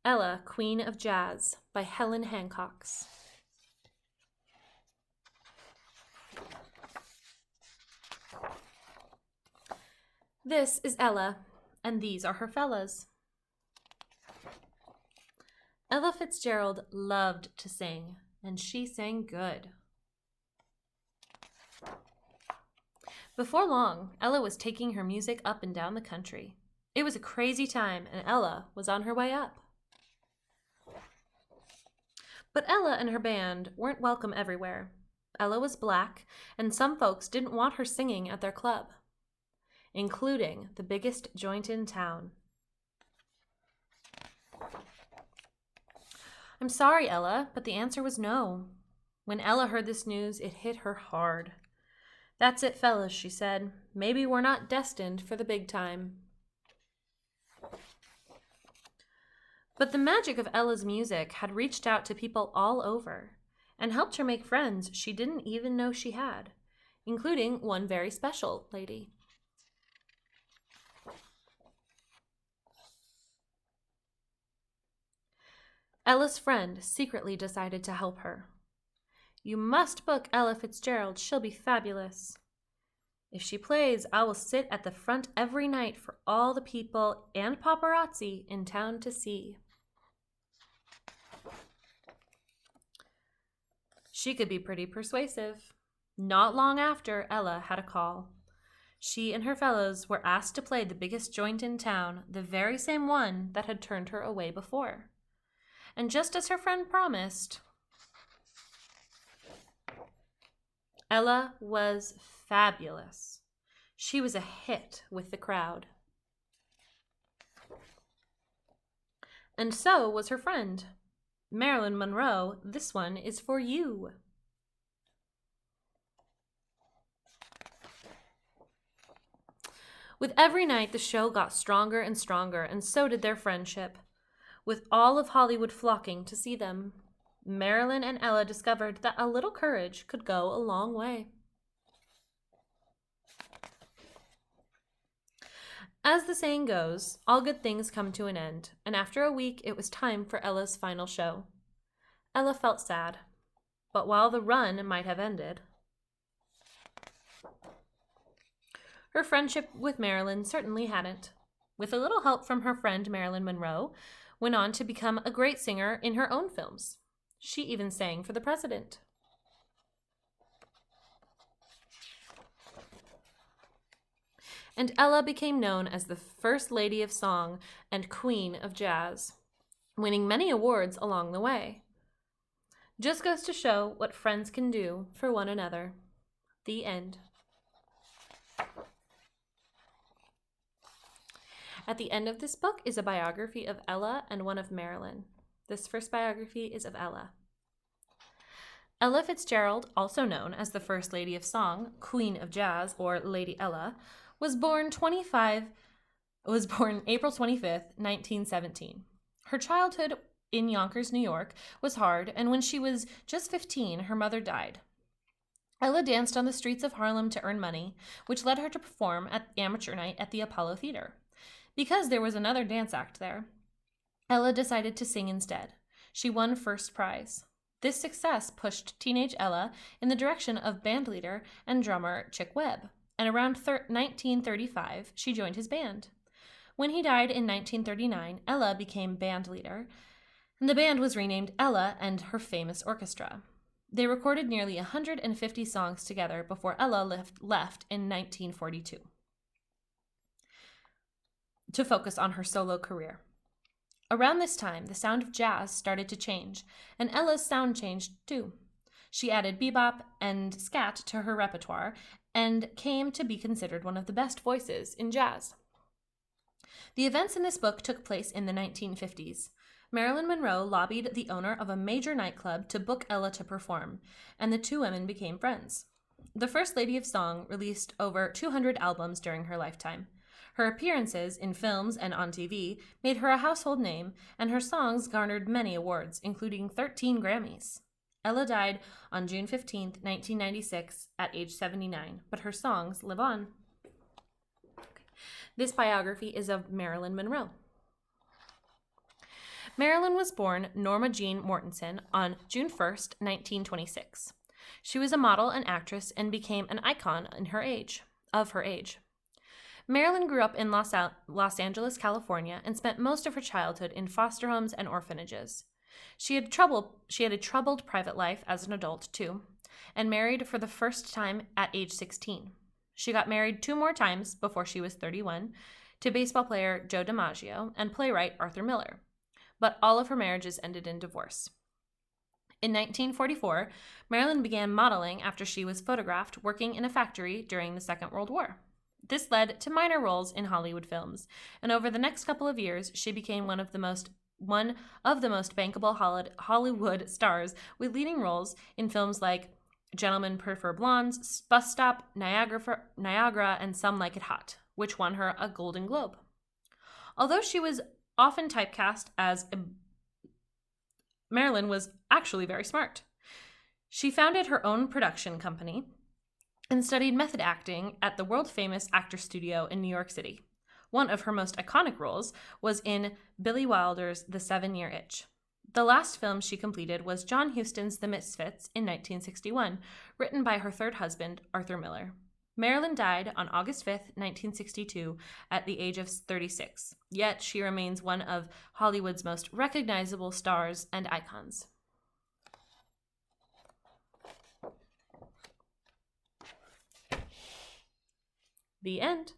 Ella, Queen of Jazz by Helen Hancox. This is Ella, and these are her fellas. Ella Fitzgerald loved to sing, and she sang good. Before long, Ella was taking her music up and down the country. It was a crazy time, and Ella was on her way up. But Ella and her band weren't welcome everywhere. Ella was black, and some folks didn't want her singing at their club, including the biggest joint in town. I'm sorry, Ella, but the answer was no. When Ella heard this news, it hit her hard. That's it, fellas, she said. Maybe we're not destined for the big time. But the magic of Ella's music had reached out to people all over and helped her make friends she didn't even know she had, including one very special lady. Ella's friend secretly decided to help her. You must book Ella Fitzgerald. She'll be fabulous. If she plays, I will sit at the front every night for all the people and paparazzi in town to see. She could be pretty persuasive. Not long after, Ella had a call. She and her fellows were asked to play the biggest joint in town, the very same one that had turned her away before. And just as her friend promised, Ella was fabulous. She was a hit with the crowd. And so was her friend. Marilyn Monroe, this one is for you. With every night, the show got stronger and stronger, and so did their friendship, with all of Hollywood flocking to see them. Marilyn and Ella discovered that a little courage could go a long way. As the saying goes, all good things come to an end, and after a week, it was time for Ella's final show. Ella felt sad, but while the run might have ended, her friendship with Marilyn certainly hadn't. With a little help from her friend Marilyn Monroe, went on to become a great singer in her own films. She even sang for the president. And Ella became known as the First Lady of Song and Queen of Jazz, winning many awards along the way. Just goes to show what friends can do for one another. The end. At the end of this book is a biography of Ella and one of Marilyn. This first biography is of Ella. Ella Fitzgerald, also known as the First Lady of Song, Queen of Jazz, or Lady Ella, was born April 25th, 1917. Her childhood in Yonkers, New York, was hard, and when she was just 15, her mother died. Ella danced on the streets of Harlem to earn money, which led her to perform at amateur night at the Apollo Theater. Because there was another dance act there, Ella decided to sing instead. She won first prize. This success pushed teenage Ella in the direction of bandleader and drummer Chick Webb, and around 1935, she joined his band. When he died in 1939, Ella became band leader, and the band was renamed Ella and Her Famous Orchestra. They recorded nearly 150 songs together before Ella left in 1942 to focus on her solo career. Around this time, the sound of jazz started to change, and Ella's sound changed too. She added bebop and scat to her repertoire and came to be considered one of the best voices in jazz. The events in this book took place in the 1950s. Marilyn Monroe lobbied the owner of a major nightclub to book Ella to perform, and the two women became friends. The First Lady of Song released over 200 albums during her lifetime. Her appearances in films and on TV made her a household name, and her songs garnered many awards, including 13 Grammys. Ella died on June 15, 1996, at age 79, but her songs live on. This biography is of Marilyn Monroe. Marilyn was born Norma Jean Mortensen on June 1st, 1926. She was a model and actress and became an icon of her age. Marilyn grew up in Los Angeles, California, and spent most of her childhood in foster homes and orphanages. She had a troubled private life as an adult, too, and married for the first time at age 16. She got married 2 more times before she was 31 to baseball player Joe DiMaggio and playwright Arthur Miller, but all of her marriages ended in divorce. In 1944, Marilyn began modeling after she was photographed working in a factory during the Second World War. This led to minor roles in Hollywood films, and over the next couple of years, she became one of the most bankable Hollywood stars with leading roles in films like Gentlemen Prefer Blondes, Bus Stop, Niagara, and Some Like It Hot, which won her a Golden Globe. Although she was often typecast as Marilyn was actually very smart. She founded her own production company and studied method acting at the world-famous Actor Studio in New York City. One of her most iconic roles was in Billy Wilder's The 7-Year Itch. The last film she completed was John Huston's The Misfits in 1961, written by her third husband, Arthur Miller. Marilyn died on August 5th, 1962, at the age of 36, yet she remains one of Hollywood's most recognizable stars and icons. The end.